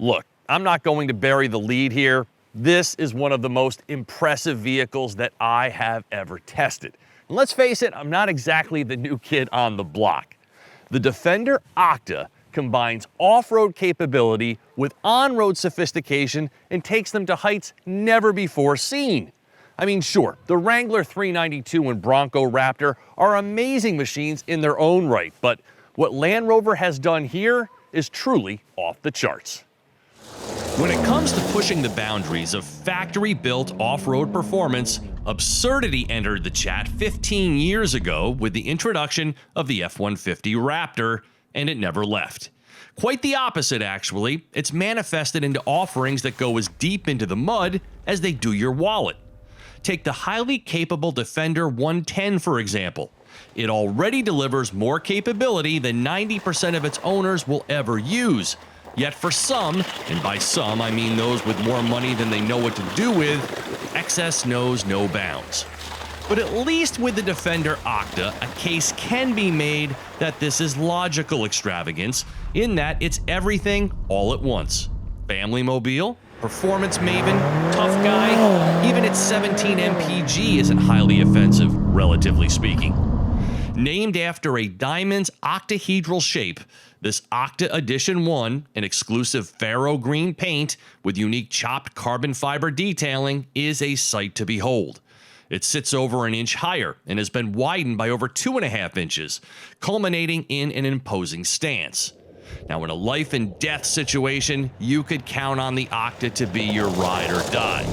Look, I'm not going to bury the lead here. This is one of the most impressive vehicles that I have ever tested. And let's face it, I'm not exactly the new kid on the block. The Defender OCTA combines off-road capability with on-road sophistication and takes them to heights never before seen. I mean, sure, the Wrangler 392 and Bronco Raptor are amazing machines in their own right, but what Land Rover has done here is truly off the charts. When it comes to pushing the boundaries of factory-built off-road performance, absurdity entered the chat 15 years ago with the introduction of the F-150 Raptor, and it never left. Quite the opposite, actually. It's manifested into offerings that go as deep into the mud as they do your wallet. Take the highly capable Defender 110, for example. It already delivers more capability than 90% of its owners will ever use. Yet for some, and by some I mean those with more money than they know what to do with, excess knows no bounds. But at least with the Defender OCTA, a case can be made that this is logical extravagance, in that it's everything all at once. Family mobile, performance maven, tough guy, even its 17 mpg isn't highly offensive, relatively speaking. Named after a diamond's octahedral shape, this OCTA Edition 1, an exclusive pharaoh green paint with unique chopped carbon fiber detailing, is a sight to behold. It sits over an inch higher and has been widened by over 2.5 inches, culminating in an imposing stance. Now, in a life and death situation, you could count on the OCTA to be your ride or die.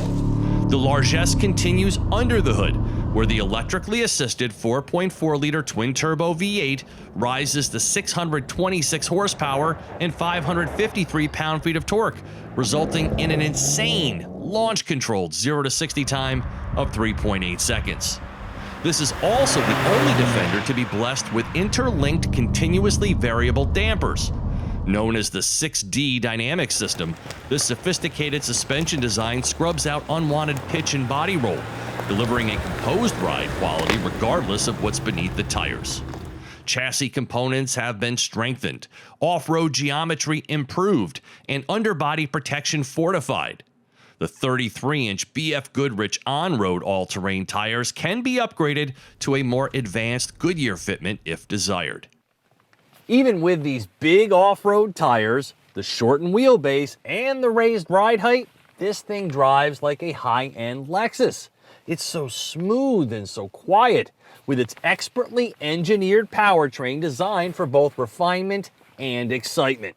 The largesse continues under the hood, where the electrically assisted 4.4-liter twin-turbo V8 rises to 626 horsepower and 553 pound-feet of torque, resulting in an insane launch-controlled 0 to 60 time of 3.8 seconds. This is also the only Defender to be blessed with interlinked continuously variable dampers. Known as the 6D dynamic system, this sophisticated suspension design scrubs out unwanted pitch and body roll, delivering a composed ride quality regardless of what's beneath the tires. Chassis components have been strengthened, off-road geometry improved, and underbody protection fortified. The 33-inch BF Goodrich on-road all-terrain tires can be upgraded to a more advanced Goodyear fitment if desired. Even with these big off-road tires, the shortened wheelbase, and the raised ride height, this thing drives like a high-end Lexus. It's so smooth and so quiet, with its expertly engineered powertrain designed for both refinement and excitement.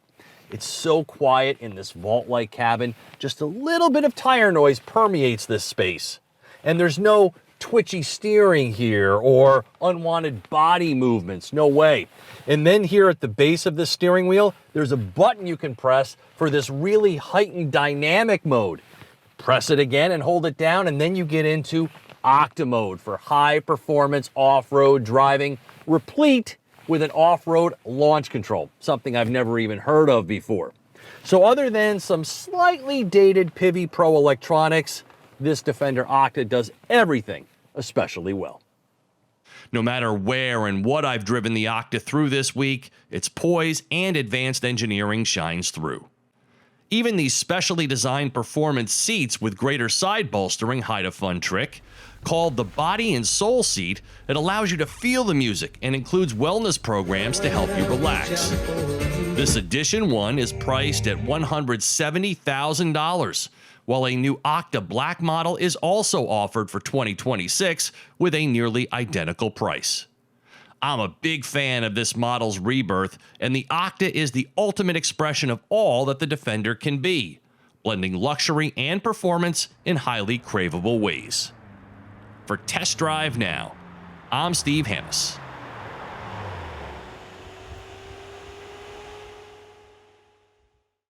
It's so quiet in this vault-like cabin, just a little bit of tire noise permeates this space. And there's no twitchy steering here or unwanted body movements, no way. And then here at the base of the steering wheel, there's a button you can press for this really heightened dynamic mode. Press it again and hold it down, and then you get into OCTA mode for high performance off-road driving, replete with an off-road launch control, something I've never even heard of before. So other than some slightly dated Pivi Pro electronics, this Defender OCTA does everything especially well. No matter where and what I've driven the OCTA through this week, its poise and advanced engineering shines through. Even these specially designed performance seats with greater side bolstering hide a fun trick. Called the Body and Soul seat, it allows you to feel the music and includes wellness programs to help you relax. This Edition 1 is priced at $170,000, while a new OCTA Black model is also offered for 2026 with a nearly identical price. I'm a big fan of this model's rebirth, and the OCTA is the ultimate expression of all that the Defender can be, blending luxury and performance in highly craveable ways. For Test Drive Now, I'm Steve Hammes.